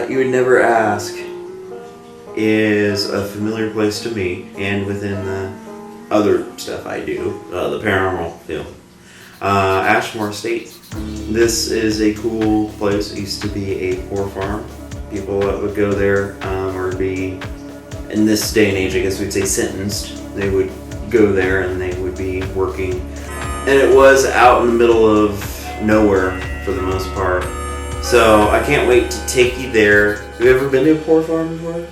you would never ask is a familiar place to me, and within the other stuff I do, the paranormal field. Ashmore Estates. This is a cool place. It used to be a poor farm. People that would go there or be, in this day and age, I guess we'd say sentenced. They would go there and they would be working. And it was out in the middle of nowhere for the most part. So I can't wait to take you there. Have you ever been to a poor farm before?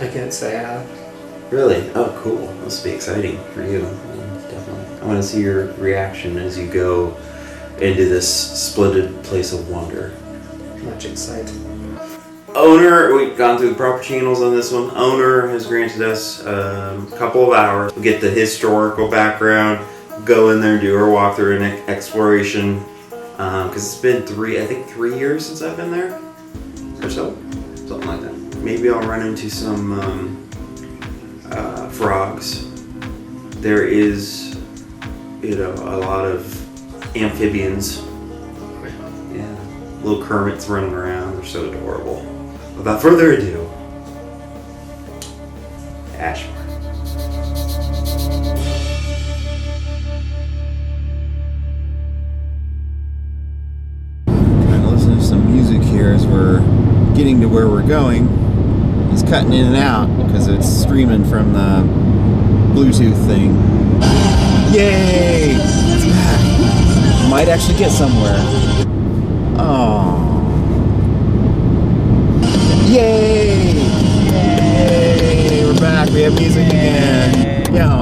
I can't say I have. Really? Oh, cool. This will be exciting for you. Definitely. I want to see your reaction as you go into this splendid place of wonder. Much excited. Owner, we've gone through the proper channels on this one. Owner has granted us a couple of hours. We'll get the historical background, go in there, do our walkthrough and exploration. Because it's been 3 years since I've been there, or so, something like that. Maybe I'll run into some frogs. There is, a lot of amphibians. Yeah, little Kermits running around. They're so adorable. Without further ado, Ashmore. As we're getting to where we're going. He's cutting in and out because it's streaming from the Bluetooth thing. Yay! It's back. Might actually get somewhere. Oh. Yay! Yay! We're back. We have music again. Yeah.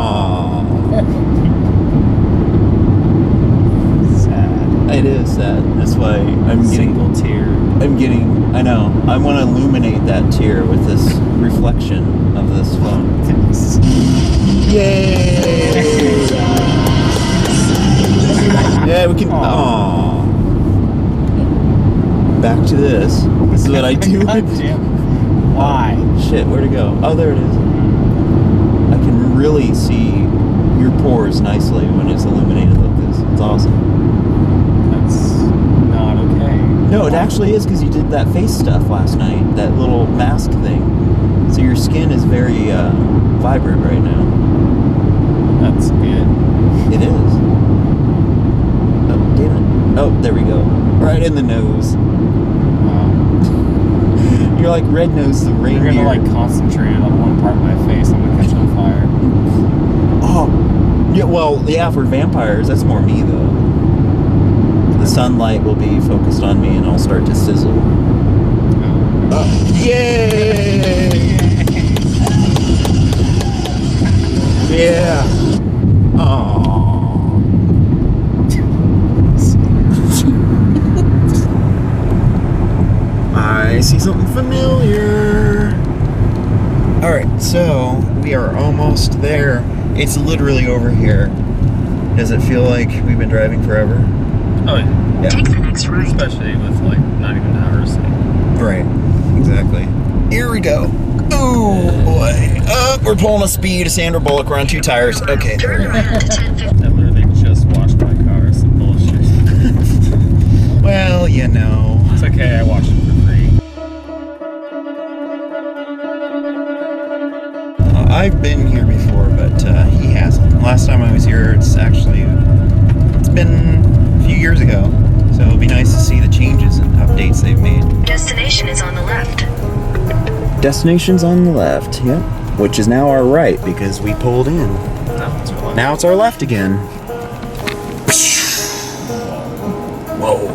It is sad. That's why I'm getting single tear. I know. I want to illuminate that tear with this reflection of this phone. Yay! Yeah, we can. Oh. Back to this. This is what I do. Why? Shit, where'd it go? Oh, there it is. I can really see your pores nicely when it's illuminated like this. It's awesome. Not okay. No, it actually is because you did that face stuff last night, that little mask thing. So your skin is very vibrant right now. That's good. It is. Oh, damn it. Oh, there we go. Right in the nose. You're like red-nosed the reindeer. You're gonna concentrate on one part of my face. I'm gonna catch on fire. Oh, yeah. Well, yeah, for vampires, that's more me though. The sunlight will be focused on me and I'll start to sizzle. Yay! Yeah. Aww. I see something familiar. Alright, so we are almost there. It's literally over here. Does it feel like we've been driving forever? Oh yeah. Take the next right. Especially with not even hours. Right. Exactly. Here we go. Oh boy. We're pulling a speed. A Sandra Bullock. We're on 2 tires. Okay. There we go. I literally just washed my car. It's some bullshit. Well, It's okay. I washed it for free. I've been here before, but he hasn't. Last time I was here, it's been a few years ago, so it'll be nice to see the changes and updates they've made. Destination is on the left. Destination's on the left, yep. Which is now our right because we pulled in. Now it's our left again. Whoa.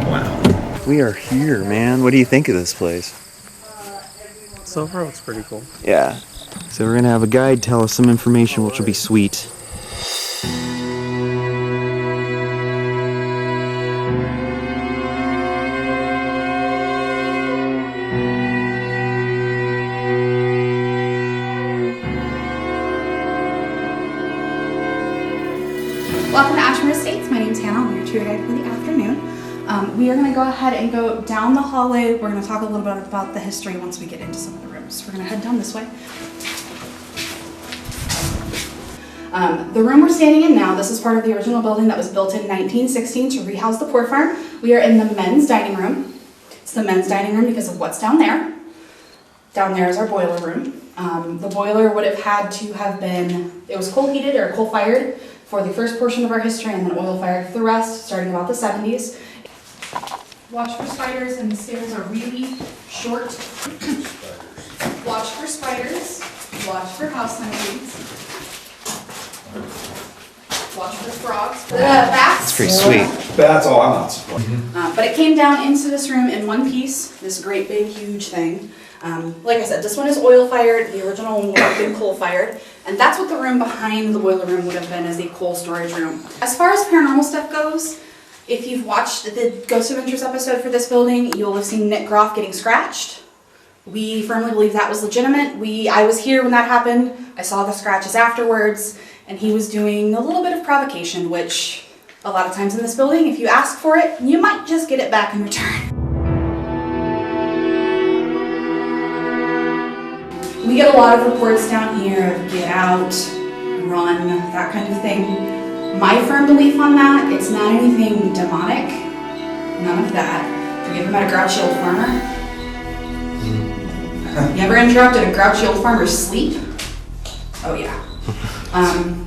Wow. We are here, man. What do you think of this place? So far, it's pretty cool. Yeah. So we're gonna have a guide tell us some information, which will be sweet. Welcome to Ashmore Estates. My name's Hannah. I'm your tour guide for the afternoon. We are going to go ahead and go down the hallway. We're going to talk a little bit about the history once we get into some of the rooms. We're going to head down this way. The room we're standing in now, this is part of the original building that was built in 1916 to rehouse the pork farm. We are in the men's dining room. It's the men's dining room because of what's down there. Down there is our boiler room. The boiler would have had to have been, it was coal heated or coal fired for the first portion of our history and then oil fired for the rest, starting about the 70s. Watch for spiders, and the stairs are really short. Watch for spiders. Watch for house centipedes. Watch for frogs. Bats. It's pretty sweet. That's all, I'm not surprised. But it came down into this room in one piece, this great big huge thing. Like I said, this one is oil fired, the original one would have been coal fired, and that's what the room behind the boiler room would have been, as a coal storage room. As far as paranormal stuff goes, if you've watched the Ghost Adventures episode for this building, you'll have seen Nick Groff getting scratched. We firmly believe that was legitimate. I was here when that happened. I saw the scratches afterwards, and he was doing a little bit of provocation, which a lot of times in this building, if you ask for it, you might just get it back in return. We get a lot of reports down here of get out, run, that kind of thing. My firm belief on that, it's not anything demonic, none of that. Have you ever met a grouchy old farmer? You ever interrupted a grouchy old farmer's sleep? Oh yeah.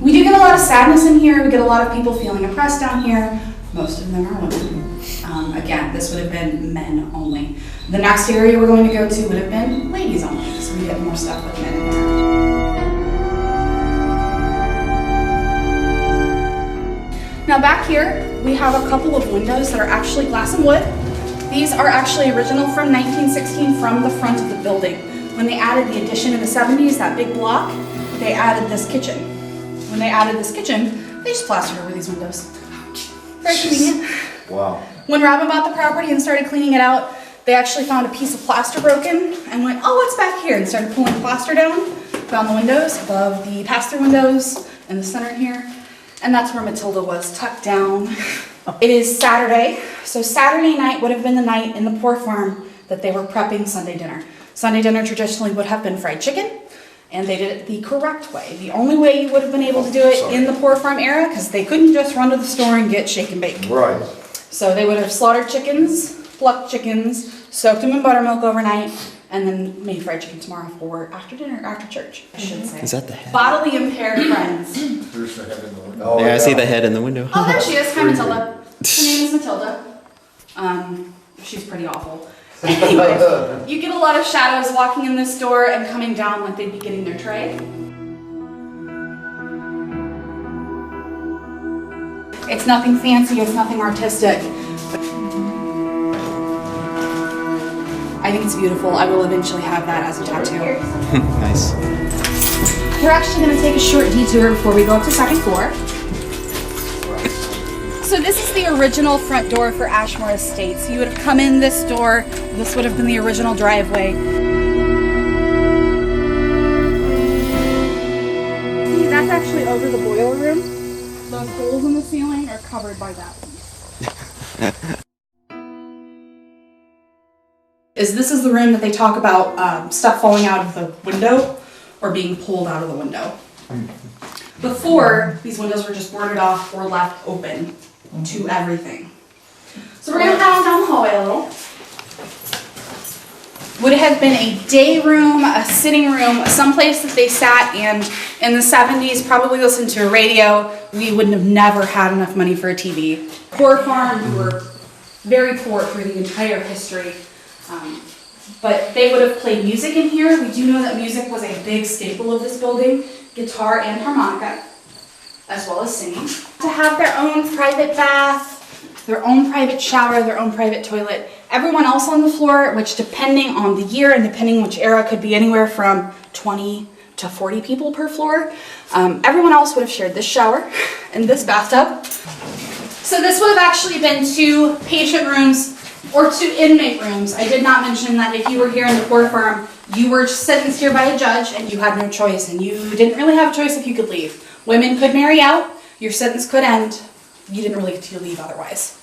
We do get a lot of sadness in here. We get a lot of people feeling oppressed down here. Most of them are women. Again, this would have been men only. The next area we're going to go to would have been ladies only, so we get more stuff with men in there. Now back here, we have a couple of windows that are actually glass and wood. These are actually original from 1916 from the front of the building. When they added the addition in the 70s, that big block, they added this kitchen. When they added this kitchen, they just plastered over these windows. Very convenient. Wow. When Robin bought the property and started cleaning it out, they actually found a piece of plaster broken and went, oh, what's back here? And started pulling plaster down, found the windows above the pass-through windows in the center here. And that's where Matilda was, tucked down. It is Saturday, so Saturday night would have been the night in the Poor Farm that they were prepping Sunday dinner. Sunday dinner traditionally would have been fried chicken, and they did it the correct way. The only way you would have been able to do it in the Poor Farm era, because they couldn't just run to the store and get shake and bake. Right. So they would have slaughtered chickens, plucked chickens, soaked them in buttermilk overnight, and then made fried chicken tomorrow for after dinner, after church, I should say. Is that the head? Bodily impaired friends. There's the head in the window. Oh, Yeah, I see the head in the window. Oh, there she is. Hi, Matilda. Her name is Matilda. She's pretty awful. Anyway, you get a lot of shadows walking in this door and coming down like they'd be getting their tray. It's nothing fancy, it's nothing artistic. I think it's beautiful. I will eventually have that as a tattoo. Nice. We're actually going to take a short detour before we go up to second floor. So this is the original front door for Ashmore Estates. You would have come in this door. This would have been the original driveway. See, that's actually over the boiler room. Those holes in the ceiling are covered by that piece. This is the room that they talk about stuff falling out of the window or being pulled out of the window. Before, these windows were just boarded off or left open to everything. So we're going to head on down the hallway a little. Would have been a day room, a sitting room, someplace that they sat and in the 70s probably listened to a radio. We wouldn't have never had enough money for a TV. Poor farm, we were very poor through the entire history. But they would have played music in here. We do know that music was a big staple of this building, guitar and harmonica, as well as singing. To have their own private bath, their own private shower, their own private toilet. Everyone else on the floor, which depending on the year and depending which era, could be anywhere from 20 to 40 people per floor. Everyone else would have shared this shower and this bathtub. So this would have actually been 2 patient rooms or 2 inmate rooms. I did not mention that if you were here in the Poor Farm, you were sentenced here by a judge and you had no choice, and you didn't really have a choice if you could leave. Women could marry out, your sentence could end, you didn't really get to leave otherwise.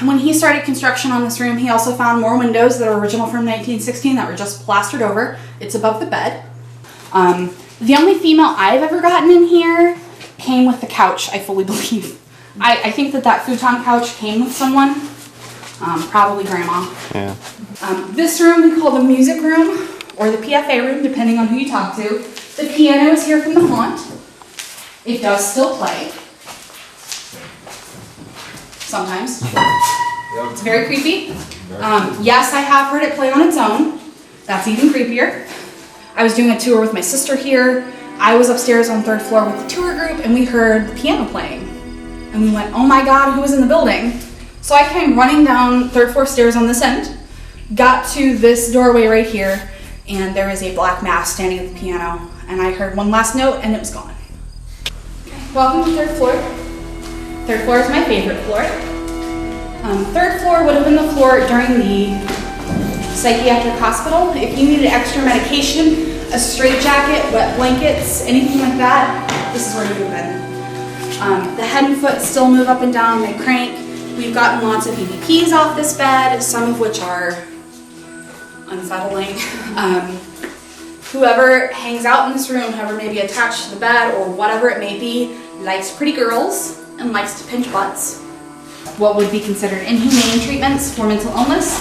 When he started construction on this room, he also found more windows that are original from 1916 that were just plastered over. It's above the bed. The only female I've ever gotten in here came with the couch, I fully believe. I think that futon couch came with someone. Probably grandma. Yeah. This room we call the music room, or the PFA room, depending on who you talk to. The piano is here from the haunt. It does still play. Sometimes. It's very creepy. Yes, I have heard it play on its own. That's even creepier. I was doing a tour with my sister here. I was upstairs on 3rd floor with the tour group and we heard the piano playing. And we went, oh my God, who was in the building? So I came running down 3rd floor stairs on this end, got to this doorway right here, and there was a black mass standing at the piano. And I heard one last note and it was gone. Welcome to 3rd floor. 3rd floor is my favorite floor. 3rd floor would have been the floor during the psychiatric hospital. If you needed extra medication, a straitjacket, wet blankets, anything like that, this is where you would have been. The head and foot still move up and down, they crank. We've gotten lots of EVPs off this bed, some of which are unsettling. Whoever hangs out in this room, whoever may be attached to the bed or whatever it may be, likes pretty girls and likes to pinch butts. What would be considered inhumane treatments for mental illness.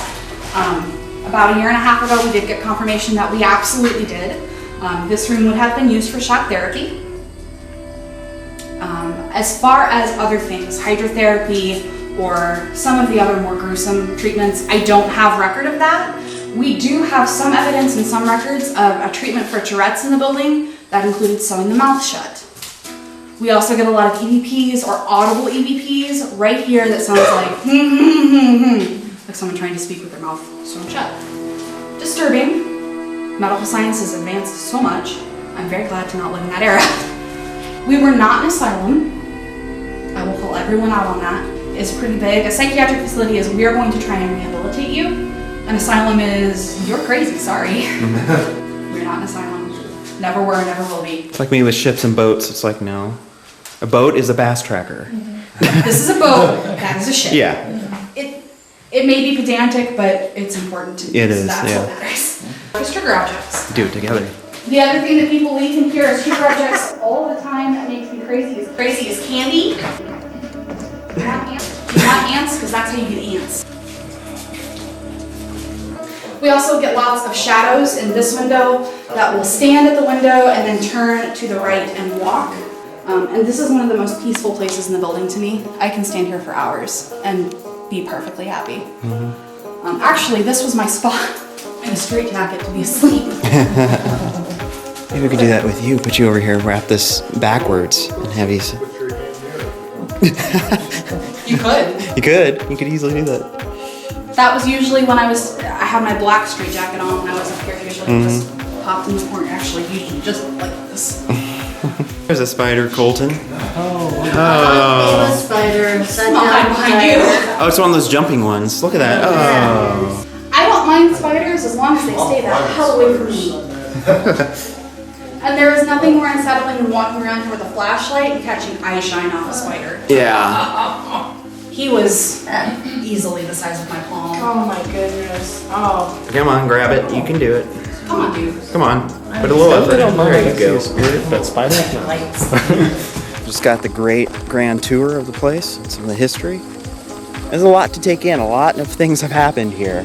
About 1.5 years ago, we did get confirmation that we absolutely did. This room would have been used for shock therapy. As far as other things, hydrotherapy or some of the other more gruesome treatments, I don't have record of that. We do have some evidence and some records of a treatment for Tourette's in the building that included sewing the mouth shut. We also get a lot of EVPs or audible EVPs right here that sounds like like someone trying to speak with their mouth sewn shut. Disturbing. Medical science has advanced so much. I'm very glad to not live in that era. We were not an asylum. I will call everyone out on that. It's pretty big. A psychiatric facility is we are going to try and rehabilitate you. An asylum is you're crazy, sorry. We're not an asylum. Never were, never will be. It's like me with ships and boats. It's like, no. A boat is a bass tracker. This is a boat, that is a ship. Yeah. It may be pedantic, but it's important to me. It so is, that's yeah. what matters. Just trigger objects. Do it together. The other thing that people leave in here is trigger objects all the time that makes me crazy. Crazy is candy. You want ants? You want ants? Because that's how you get ants. We also get lots of shadows in this window that will stand at the window and then turn to the right and walk. And this is one of the most peaceful places in the building to me. I can stand here for hours and be perfectly happy. Actually, this was my spot in a straitjacket to be asleep. Maybe we could do that with you. Put you over here, wrap this backwards, and have you. You could. You could easily do that. That was usually when I had my black straitjacket on when I was up here. Usually just popped in the corner. Actually, usually just like this. There's a spider, Colton. A spider. Behind you. Oh, it's one of those jumping ones. Look at that. Oh. I don't mind spiders as long as they stay the hell away from me. And there is nothing more unsettling than walking around here with a flashlight and catching eye shine off a spider. Yeah. He was easily the size of my palm. Oh my goodness. Oh. Come on, grab it. You can do it. Come on, dude. Come on. Put a little effort. There you go. Spirit, but spiders, no. Just got the great grand tour of the place and some of the history. There's a lot to take in. A lot of things have happened here.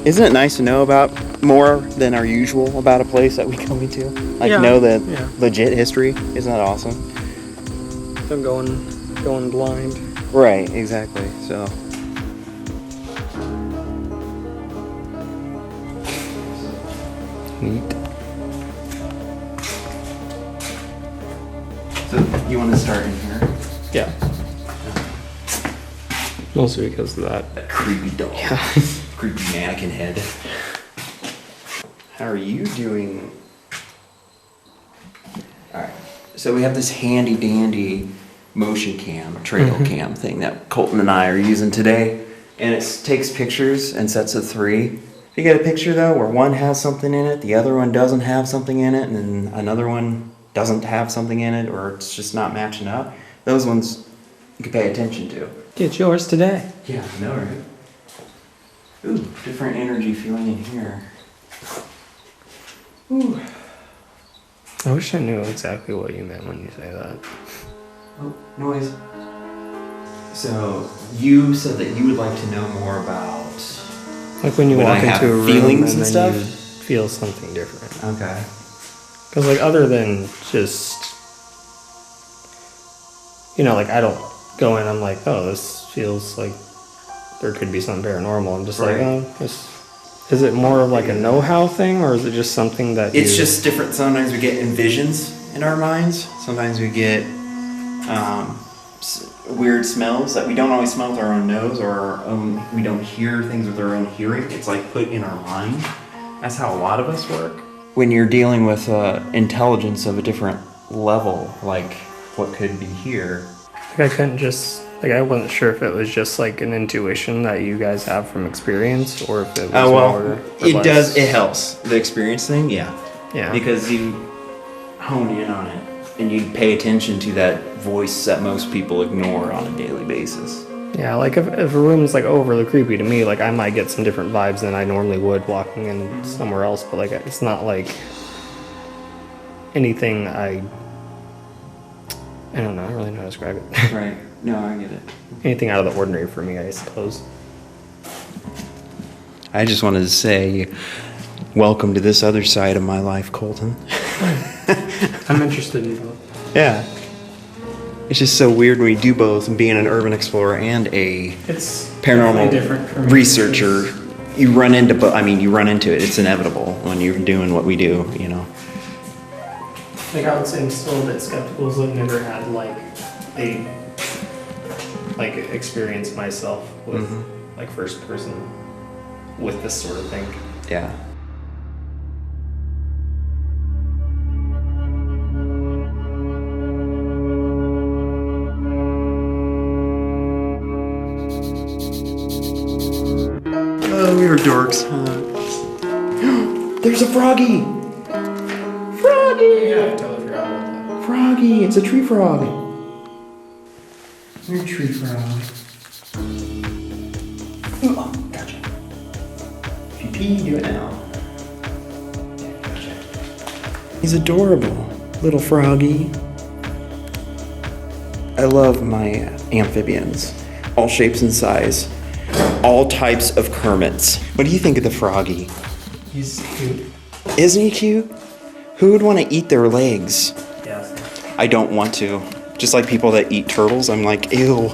Isn't it nice to know about more than our usual about a place that we go into? Like know the legit history. Isn't that awesome? I'm going blind. Right, exactly. So neat. So you want to start in here? Yeah. Mostly because of that. That creepy dog. Creepy mannequin head. How are you doing? Alright. So we have this handy dandy motion cam, trail cam thing that Colton and I are using today. And it takes pictures and sets of 3. If you get a picture though where one has something in it, the other one doesn't have something in it, and then another one doesn't have something in it, or it's just not matching up, those ones you can pay attention to. Get yours today. Yeah, I know, right? Ooh, different energy feeling in here. Ooh. I wish I knew exactly what you meant when you say that. Oh, noise. So you said that you would like to know more about. Like when you When I walk have into a room feelings and and then stuff? you feel something different. Okay. Because like other than just, like I don't go in, I'm like, oh, this feels like there could be something paranormal. I'm just like, Right. oh, is it more of like a know-how thing, or is it just something that It's just different. Sometimes we get visions in our minds. Sometimes we get weird smells that we don't always smell with our own nose, or our own. We don't hear things with our own hearing. It's like put in our mind. That's how a lot of us work. When you're dealing with intelligence of a different level, like what could be here. Like I couldn't just, like I wasn't sure if it was just like an intuition that you guys have from experience, or if it was more or it less. does. It helps. The experience thing, yeah. Yeah. Because you hone in on it and you pay attention to that voice that most people ignore on a daily basis. Yeah, like if a room's like overly creepy to me, like I might get some different vibes than I normally would walking in somewhere else, but like it's not like anything I don't know, I don't really know how to describe it. Right. No, I get it. Anything out of the ordinary for me, I suppose. I just wanted to say, welcome to this other side of my life, Colton. I'm interested in both. Yeah. It's just so weird when we do both, and being an urban explorer and a It's paranormal different for me. researcher. You run into you run into it. It's inevitable when you're doing what we do, Like I would say I'm still a bit skeptical, so I've never had like a experience myself with like first person with this sort of thing. Yeah. Oh, we were dorks, huh? There's a froggy! Froggy! Yeah, I totally forgot about that. Froggy! It's a tree frog! You're a tree frog. Oh, gotcha. If you pee, do it now. Gotcha. He's adorable, little froggy. I love my amphibians. All shapes and size. All types of Kermits. What do you think of the froggy? He's cute. Isn't he cute? Who would want to eat their legs? Yes. I don't want to. Just like people that eat turtles, I'm like, ew.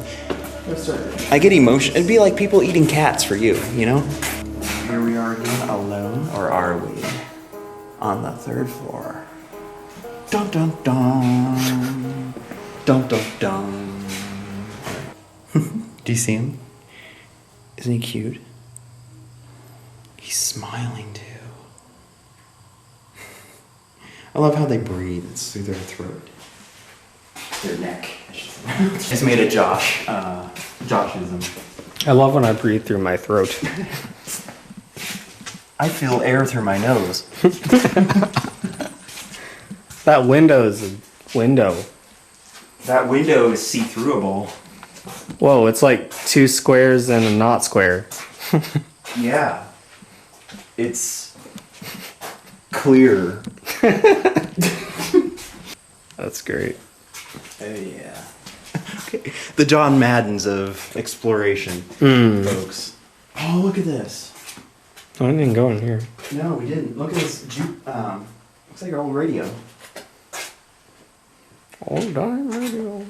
I get emotion. It'd be like people eating cats for you, Here we are again, alone, or are we? On the 3rd floor. Dun dun dun. Dun dun dun. Do you see him? Isn't he cute? He's smiling too. I love how they breathe. It's through their throat. Their neck. I just made a Joshism. I love when I breathe through my throat. I feel air through my nose. That window is a window. That window is see-throughable. Whoa, it's like 2 squares and a not square. Yeah. It's clear. That's great. Oh yeah. Okay. The John Maddens of exploration, folks. Oh, look at this. Oh, I didn't go in here. No, we didn't. Look at this. Looks like our old radio. Old time radio.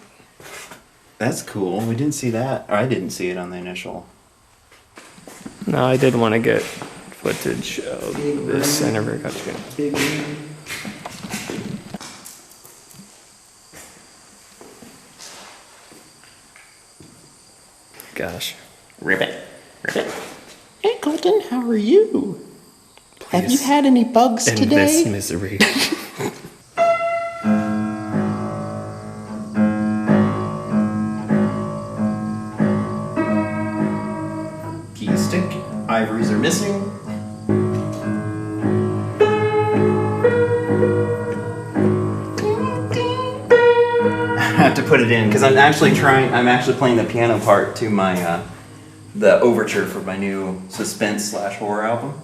That's cool. We didn't see that. Or I didn't see it on the initial. No, I did want to get footage of this. I never got to. Big Gosh. Ribbit. Hey, Colton, how are you? Have you had any bugs In today? this misery. Key stick. Ivories are missing. I have to put it in because I'm actually playing the piano part to my the overture for my new suspense/horror album.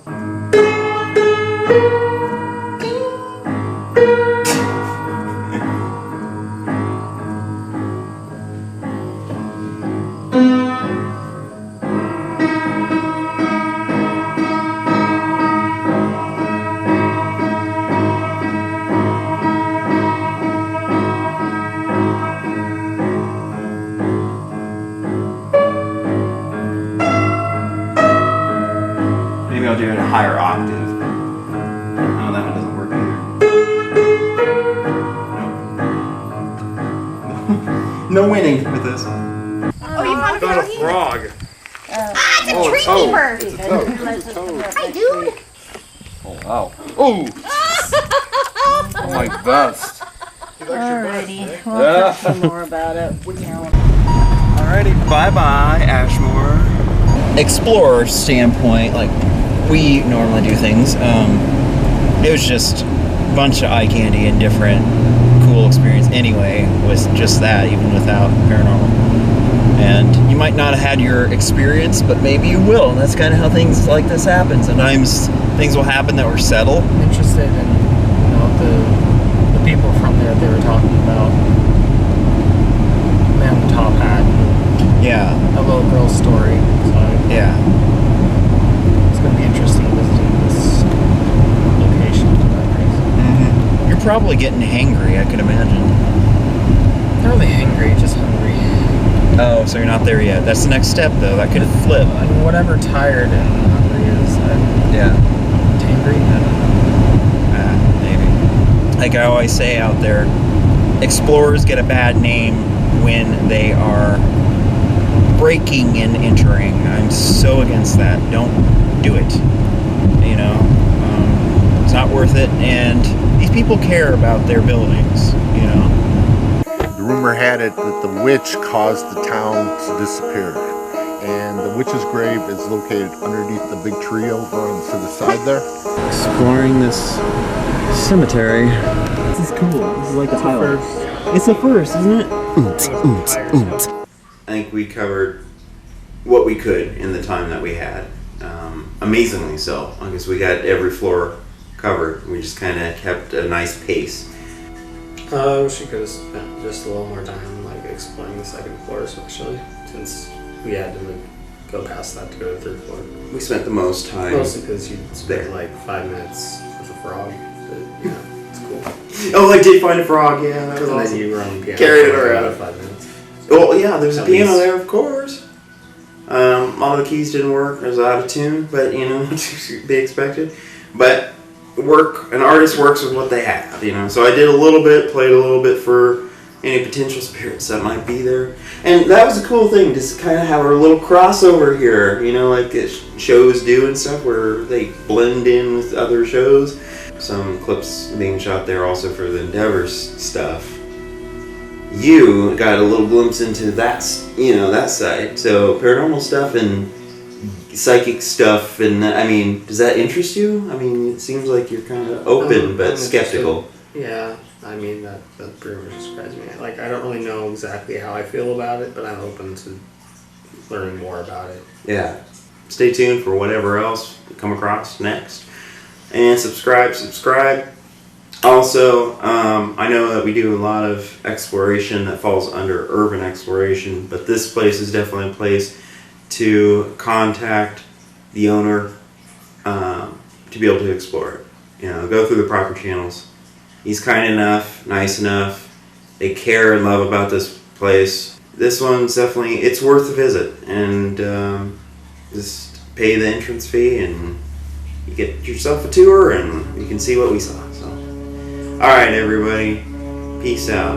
octave. No, that one doesn't work either. No winning with this one. Oh, you found Got a frog. It's a tree keeper. It's a toad. Hi, dude. Oh wow. Oh. Oh my best. Alrighty, we'll talk some more about it. Alrighty, bye-bye, Ashmore. Explorer standpoint, like we normally do things, it was just a bunch of eye candy and different cool experience anyway, with just that, even without paranormal. And you might not have had your experience, but maybe you will, and that's kind of how things like this happen. Sometimes things will happen that were settled. Interested in, you know, the people from there they were talking about. Man in the top hat. Yeah. A little girl's story. So Yeah. it's going to be interesting visiting this location. Mm-hmm. You're probably getting hangry, I could imagine. Not really angry, just hungry. Oh, so you're not there yet. That's the next step, though. That could flip. I mean, whatever tired and hungry is, Yeah. hangry. I don't know. Maybe. Like I always say out there, explorers get a bad name when they are breaking and entering. I'm so against that. Don't do it. You know, it's not worth it. And these people care about their buildings. You know. The rumor had it that the witch caused the town to disappear. And the witch's grave is located underneath the big tree over on the side there. Exploring this cemetery. This is cool. This is like the pilot. It's a first, isn't it? I think we covered what we could in the time that we had. Amazingly so. I guess we got every floor covered. We just kind of kept a nice pace. I wish we could have spent just a little more time like exploring the second floor, especially since we had to go past that to go to the third floor. We spent the most time. Mostly because you spent like 5 minutes with a frog. But, you know, it's cool. Oh, I did find a frog. Yeah, that was And then awesome. you were on the piano Carried it for around. another 5 minutes. Oh yeah, there's a At piano least. there, of course. All the keys didn't work. It was out of tune, but you know, to be expected. But an artist works with what they have, you know. So I did a little bit, played a little bit for any potential spirits that might be there, and that was a cool thing. Just kind of have our little crossover here, you know, like shows do and stuff, where they blend in with other shows. Some clips being shot there also for the Endeavors stuff. You got a little glimpse into that side. So paranormal stuff and psychic stuff, and I mean, does that interest you? I mean, it seems like you're kind of open but I'm skeptical. interested. Yeah, I mean that pretty much describes me. Like I don't really know exactly how I feel about it, but I'm open to learning more about it. Yeah. Stay tuned for whatever else we come across next, and subscribe. Also, I know that we do a lot of exploration that falls under urban exploration, but this place is definitely a place to contact the owner to be able to explore it. You know, go through the proper channels. He's kind enough, nice enough. They care and love about this place. This one's definitely, it's worth a visit, and just pay the entrance fee and you get yourself a tour and you can see what we saw. So, all right, everybody, peace out.